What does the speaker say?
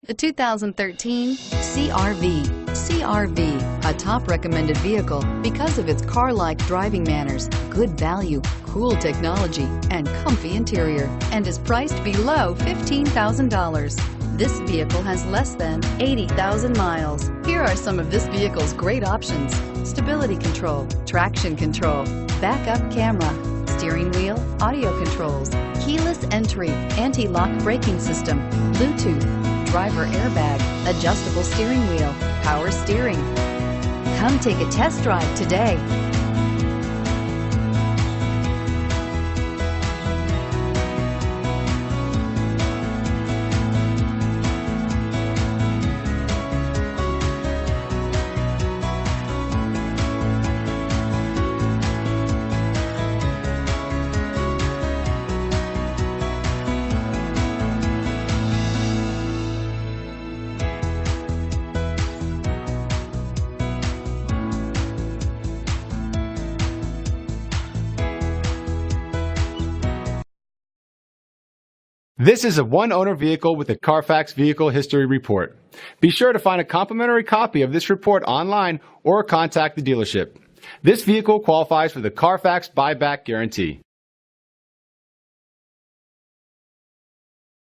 The 2013 CR-V. CR-V, a top recommended vehicle because of its car-like driving manners, good value, cool technology, and comfy interior, and is priced below $15,000. This vehicle has less than 80,000 miles. Here are some of this vehicle's great options: stability control, traction control, backup camera, steering wheel audio controls, keyless entry, anti-lock braking system, Bluetooth, driver airbag, adjustable steering wheel, power steering. Come take a test drive today. This is a one-owner vehicle with a Carfax Vehicle History Report. Be sure to find a complimentary copy of this report online or contact the dealership. This vehicle qualifies for the Carfax Buyback Guarantee.